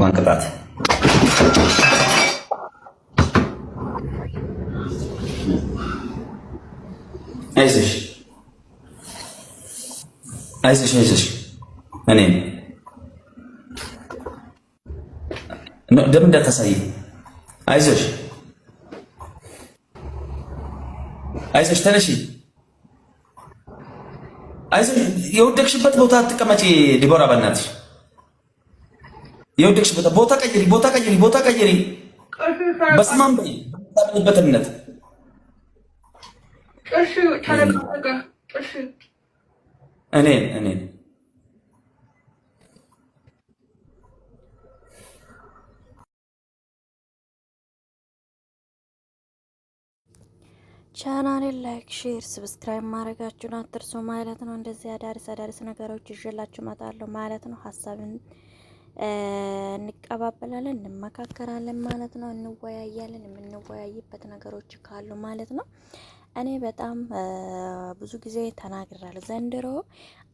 ማንቀጣት አይዞሽ አይዞሽ አይዞሽ እኔ ደም እንዳታሳይ አይዞሽ አይዞሽ ተነሺ አይዞሽ የወደቅሽበት ቦታ አትቀመጪ ዲቦራ በእናትሽ የወደቅሽበት ቦታ ቀይሪ በስማም በይ በእምነት እኔ ቻናሌን ላይክ፣ ሼር፣ ሰብስክራይብ ማድረጋችሁን አትርሱ ማለት ነው። እንደዚህ አዳዲስ ነገሮች ይዤላችሁ እመጣለሁ ማለት ነው። ሀሳብን እንቀባበላለን፣ እንመካከራለን ማለት ነው። እንወያያለን፣ የምንወያይበት ነገሮች ካሉ ማለት ነው። እኔ በጣም ብዙ ጊዜ ተናግራለሁ። ዘንድሮ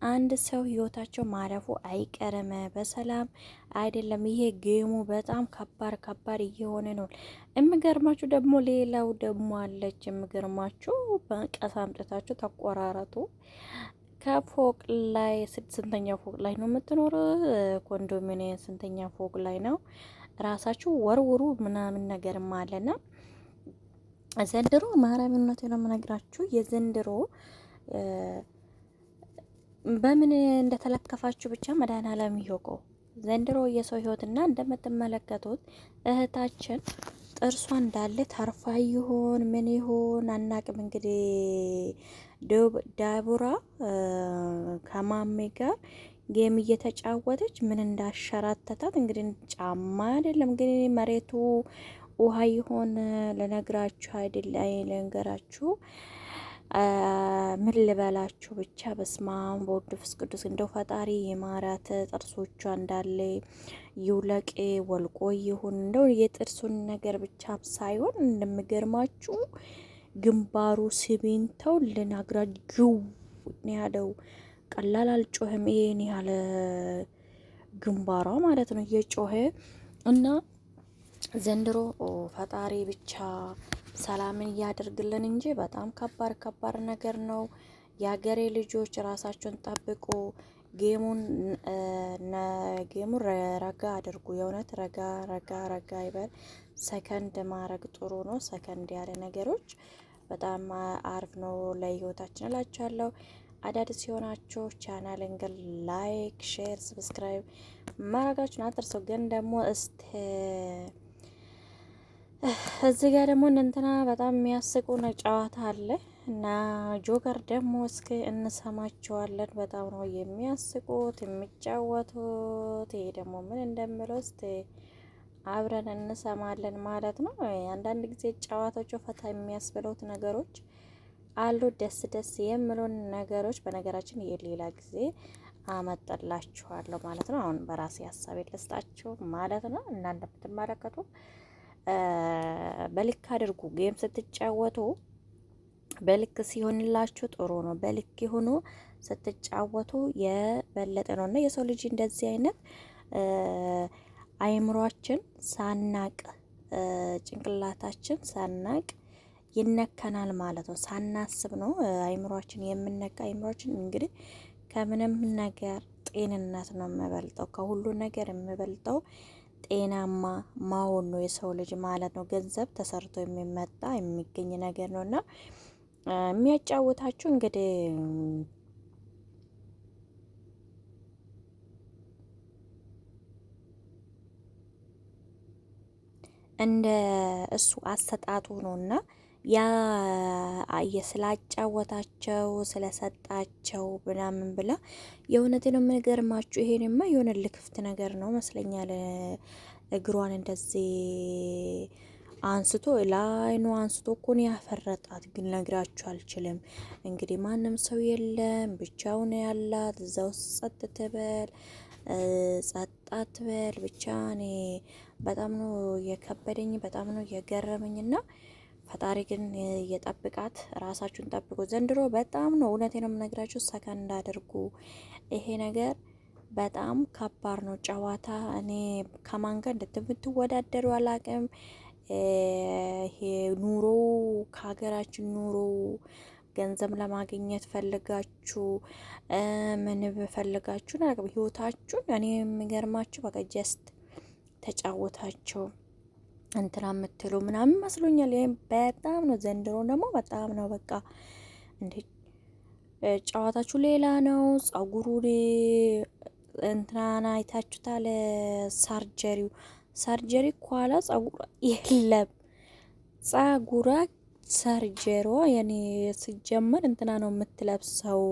አንድ ሰው ህይወታቸው ማለፉ አይቀርም። በሰላም አይደለም። ይሄ ጌሙ በጣም ከባድ እየሆነ ነው። የሚገርማችሁ ደግሞ ሌላው ደግሞ አለች። የሚገርማችሁ በቀስ አምጥታችሁ ተቆራረጡ። ከፎቅ ላይ ስንተኛ ፎቅ ላይ ነው የምትኖር? ኮንዶሚኒየም ስንተኛ ፎቅ ላይ ነው? ራሳችሁ ወርውሩ ምናምን ነገርም አለና ዘንድሮ ማርያምነቱ ነው የምነግራችሁ። የዘንድሮ በምን እንደተለከፋችሁ ብቻ መድኃኒዓለም ይወቀው። ዘንድሮ የሰው ህይወትና እንደምትመለከቱት እህታችን ጥርሷ እንዳለ ተርፋ ይሆን ምን ይሆን አናቅም። እንግዲህ ዳቡራ ከማሜ ጋር ጌም እየተጫወተች ምን እንዳሸራተታት እንግዲህ ጫማ አይደለም ግን መሬቱ ውሃ ይሆን ለነግራችሁ አይደል? ለነገራችሁ ምን ልበላችሁ ብቻ በስማም በወድ ፍስ ቅዱስ እንደው ፈጣሪ የማራት ጥርሶቿ እንዳለ ይውለቅ ወልቆ ይሁን እንደው የጥርሱን ነገር ብቻ ሳይሆን እንደምገርማችሁ ግንባሩ ሲሚንተው ልነግራችሁ ነው ያለው። ቀላል አልጮህም። ይሄን ያለ ግንባሯ ማለት ነው እየጮኸ እና ዘንድሮ ፈጣሪ ብቻ ሰላምን እያደርግልን እንጂ በጣም ከባድ ነገር ነው። የሀገሬ ልጆች ራሳቸውን ጠብቁ። ጌሙን ረጋ አድርጉ። የእውነት ረጋ ይበል። ሰከንድ ማድረግ ጥሩ ነው። ሰከንድ ያለ ነገሮች በጣም አሪፍ ነው ለህይወታችን እላችኋለሁ። አዳዲስ ሲሆናችሁ ቻናልን ግን ላይክ፣ ሼር፣ ሰብስክራይብ ማድረጋችሁን አትርሱ። ግን ደግሞ እዚህ ጋር ደግሞ እንትና በጣም የሚያስቁ ነው ጨዋታ አለ እና ጆከር ደግሞ እስኪ እንሰማቸዋለን። በጣም ነው የሚያስቁት የሚጫወቱት። ይሄ ደግሞ ምን እንደምለው እስቲ አብረን እንሰማለን ማለት ነው። አንዳንድ ጊዜ ጨዋታቸው ፈታ የሚያስብሉት ነገሮች አሉ። ደስ የሚሉን ነገሮች በነገራችን የሌላ ጊዜ አመጣላችኋለሁ ማለት ነው። አሁን በራሴ ሀሳብ ልስጣችሁ ማለት ነው እና እንደምትመለከቱ በልክ አድርጉ። ጌም ስትጫወቱ በልክ ሲሆንላችሁ ጥሩ ነው። በልክ ሆኖ ስትጫወቱ የበለጠ ነው እና የሰው ልጅ እንደዚህ አይነት አይምሯችን ሳናቅ ጭንቅላታችን ሳናቅ ይነከናል ማለት ነው። ሳናስብ ነው አይምሯችን የምነካ። አይምሯችን እንግዲህ ከምንም ነገር ጤንነት ነው የሚበልጠው። ከሁሉ ነገር የሚበልጠው ጤናማ ማሆን ነው የሰው ልጅ ማለት ነው። ገንዘብ ተሰርቶ የሚመጣ የሚገኝ ነገር ነው እና የሚያጫውታችሁ እንግዲህ እንደ እሱ አሰጣጡ ነውና ያ ስላጫወታቸው ስለሰጣቸው ምናምን ብላ የእውነት ነው የምንገርማችሁ። ይሄንማ የሆነ ልክፍት ነገር ነው መስለኛል። እግሯን እንደዚህ አንስቶ ላይኑ አንስቶ እኮ ነው ያፈረጣት። ግን ነግራችሁ አልችልም። እንግዲህ ማንም ሰው የለም ብቻውን ያላት እዛው ጸጥ ትበል ጸጥ አትበል ብቻ። እኔ በጣም ነው የከበደኝ፣ በጣም ነው የገረመኝና ፈጣሪ ግን የጠብቃት። ራሳችሁን ጠብቁ። ዘንድሮ በጣም ነው እውነቴ ነው የምነግራችሁ። ሰከንድ አድርጉ። ይሄ ነገር በጣም ከባድ ነው ጨዋታ። እኔ ከማን ጋር እንደምትወዳደሩ አላቅም። ይሄ ኑሮ ከሀገራችን ኑሮ ገንዘብ ለማግኘት ፈልጋችሁ ምን ፈልጋችሁ ነው ህይወታችሁን። እኔ የሚገርማችሁ በቃ ጀስት ተጫወታቸው እንትና የምትሉ ምናምን መስሎኛል። ይሄም በጣም ነው ዘንድሮ ደግሞ በጣም ነው በቃ እንዴ ጨዋታችሁ ሌላ ነው። ጸጉሩ እንትናና አይታችሁታል። ሳርጀሪ ኳላ ጸጉሯ የለም ጸጉሯ ሰርጀሯ የኔ ሲጀመር እንትና ነው የምትለብሰው።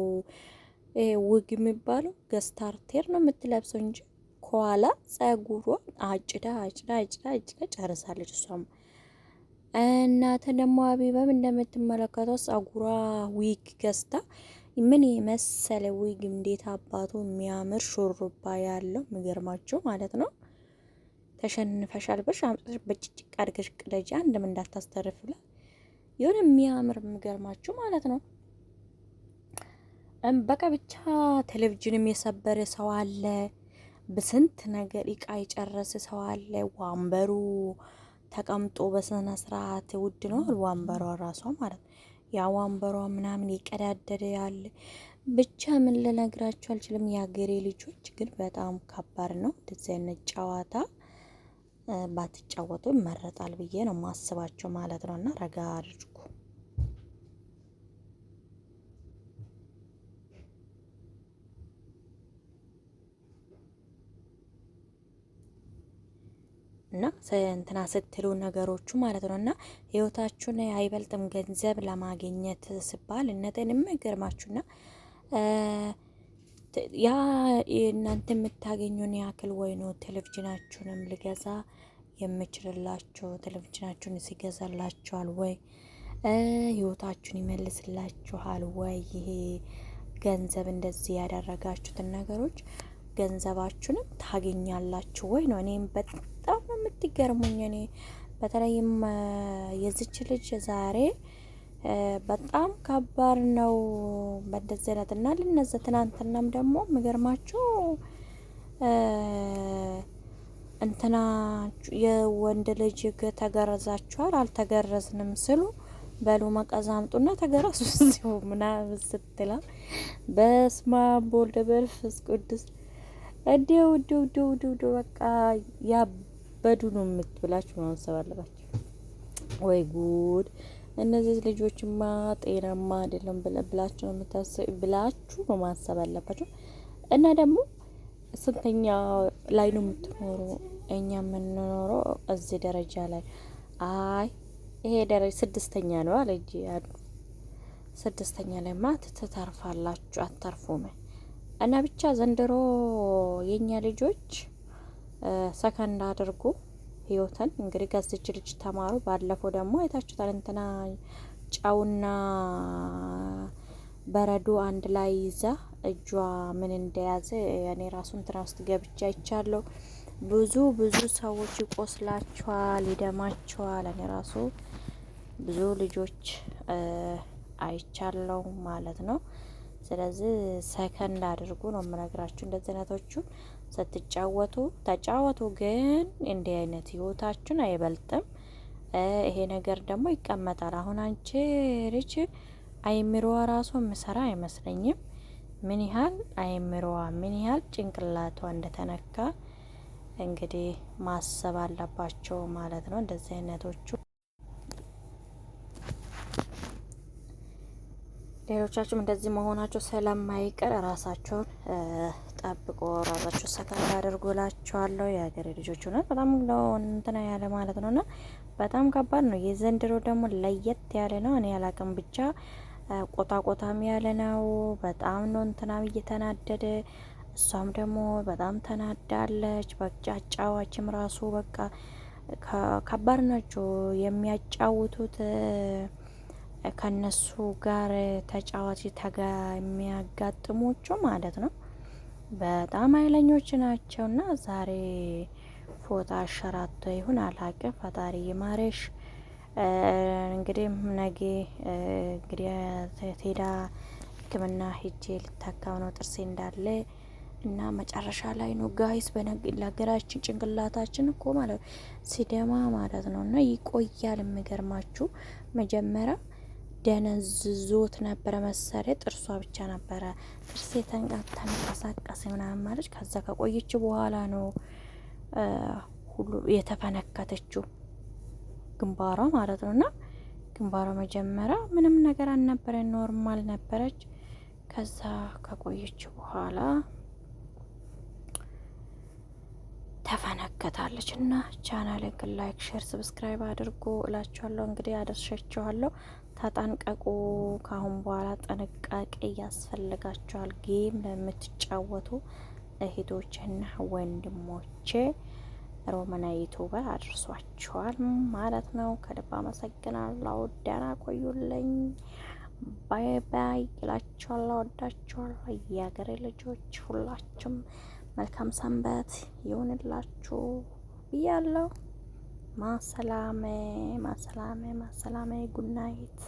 ውግ የሚባለው ገስታርቴር ነው የምትለብሰው እንጂ ከኋላ ጸጉሯ አጭዳ ጨርሳለች። እሷም እናተ ደግሞ አቢባም እንደምትመለከተው ጸጉሯ ዊግ ገዝታ ምን የመሰለ ዊግ እንዴት አባቱ የሚያምር ሹሩባ ያለው የሚገርማቸው ማለት ነው። ተሸንፈሻል ብሽ አምጥተሽ በጭጭቅ አድርገሽ ቅደጂ አንድም እንዳታስተርፍላ የሆነ የሚያምር የሚገርማችሁ ማለት ነው። በቃ ብቻ ቴሌቪዥንም የሰበረ ሰው አለ። በስንት ነገር እቃ የጨረሰ ሰው አለ። ወንበሩ ተቀምጦ በስነ ስርዓት ውድ ነው ወንበሯ ራሷ ማለት ነው። ያ ወንበሯ ምናምን የቀዳደደ ያለ ብቻ ምን ልነግራችሁ አልችልም። የሀገሬ ልጆች ግን በጣም ከባድ ነው። እንደዚህ አይነት ጨዋታ ባትጫወቱ ይመረጣል ብዬ ነው ማስባቸው ማለት ነው። እና ረጋ አድርጉ። እና እንትና ስትሉ ነገሮቹ ማለት ነው። እና ህይወታችሁን አይበልጥም ገንዘብ ለማግኘት ሲባል እነቴን የሚገርማችሁና ያ እናንተ የምታገኙን ያክል ወይ ነው ቴሌቪዥናችሁንም ልገዛ የምችልላችሁ ቴሌቪዥናችሁን ሲገዛላችኋል ወይ ህይወታችሁን ይመልስላችኋል ወይ? ይሄ ገንዘብ እንደዚህ ያደረጋችሁትን ነገሮች ገንዘባችሁንም ታገኛላችሁ ወይ ነው። እኔም በጣም ነው የምትገርሙኝ። እኔ በተለይም የዚች ልጅ ዛሬ በጣም ከባድ ነው። በእንደዚህ አይነት እና ልነዘ ትናንትናም ደግሞ የሚገርማችሁ እንትና የወንድ ልጅ ተገረዛችኋል አልተገረዝንም ስሉ በሉ መቀዛምጡና ተገረሱ ሲው ምናምን ስትላ በስመ አብ ወወልድ ወመንፈስ ቅዱስ እንዲው በቃ ያበዱ ነው የምትብላችሁ ማሰብ አለባችሁ። ወይ ጉድ! እነዚህ ልጆችማ ጤናማ አይደለም ብላችሁ ነው ብላችሁ ነው ማሰብ አለባችሁ። እና ደግሞ ስንተኛ ላይ ነው የምትኖሩ? እኛ የምንኖረው እዚህ ደረጃ ላይ ይሄ ደረጃ 6ኛ ነው አለ እንጂ 6ኛ ላይ ማት ትተርፋላችሁ አተርፉም። እና ብቻ ዘንድሮ የኛ ልጆች ሰከንድ አድርጉ ህይወትን። እንግዲህ ከዚች ልጅ ተማሩ። ባለፈው ደግሞ አይታችሁታል እንትና ጨውና በረዶ አንድ ላይ ይዛ እጇ ምን እንደያዘ እኔ ራሱ እንትና ውስጥ ገብቻ አይቻለሁ። ብዙ ሰዎች ይቆስላቸዋል፣ ይደማቸዋል። እኔ ራሱ ብዙ ልጆች አይቻለሁ ማለት ነው። ስለዚህ ሰከንድ አድርጉ ነው የምነግራችሁ። እንደዚህ አይነቶቹ ስትጫወቱ ተጫወቱ፣ ግን እንዲህ አይነት ህይወታችሁን አይበልጥም። ይሄ ነገር ደግሞ ይቀመጣል። አሁን አንቺ ልጅ አይምሮዋ ራሱ የምሰራ አይመስለኝም። ምን ያህል አይምሮዋ ምን ያህል ጭንቅላቷ እንደተነካ እንግዲህ ማሰብ አለባቸው ማለት ነው። እንደዚህ አይነቶቹ ሌሎቻችሁም እንደዚህ መሆናቸው ስለማይቀር ራሳቸውን ጠብቆ ራሳቸው ሰከንድ አድርጎላቸዋለሁ። የሀገሬ ልጆች ሆነ በጣም ነው እንትና ያለ ማለት ነውና በጣም ከባድ ነው። የዘንድሮ ደግሞ ለየት ያለ ነው። እኔ ያላቅም ብቻ ቆጣም ያለ ነው። በጣም ነው እንትናም እየተናደደ እሷም ደግሞ በጣም ተናዳለች። በቃ አጫዋችም ራሱ በቃ ከባድ ናቸው የሚያጫውቱት ከነሱ ጋር ተጫዋች የሚያጋጥሞቹ ማለት ነው። በጣም ኃይለኞች ናቸውና ዛሬ ፎታ አሸራቶ ይሁን አላቅም። ፈጣሪ ይማረሽ። እንግዲህ ነገ እንግዲህ ሄዳ ሕክምና ሄጄ ልታካም ነው ጥርሴ እንዳለ እና መጨረሻ ላይ ነው ጋይስ ለሀገራችን ጭንቅላታችን እኮ ማለት ሲደማ ማለት ነው። እና ይቆያል። የሚገርማችሁ መጀመሪያ ደነዝዞት ነበረ መሰሪያ ጥርሷ ብቻ ነበረ ጥርሴ ተንቀሳቀሰ ምናምን ማለች። ከዛ ከቆየች በኋላ ነው ሁሉ የተፈነከተችው ግንባሯ ማለት ነው። እና ግንባሯ መጀመሪያ ምንም ነገር አልነበረ፣ ኖርማል ነበረች። ከዛ ከቆየች በኋላ ተፈነከታለች። እና ቻናሌን ላይክ፣ ሼር፣ ሰብስክራይብ አድርጎ እላችኋለሁ። እንግዲህ አደርሻችኋለሁ። ተጠንቀቁ። ካሁን በኋላ ጥንቃቄ ያስፈልጋችኋል። ጌም ለምትጫወቱ እህቶችና ወንድሞቼ ሮማና ዩቲዩበር አድርሷችኋል ማለት ነው። ከልብ አመሰግናለሁ። ደህና ቆዩልኝ። ባይ ባይ እላችኋለሁ። ወዳችኋለሁ የሀገሬ ልጆች ሁላችሁም መልካም ሰንበት ይሁንላችሁ ብያለሁ። ማሰላሜ ማሰላሜ ማሰላሜ ጉድ ናይት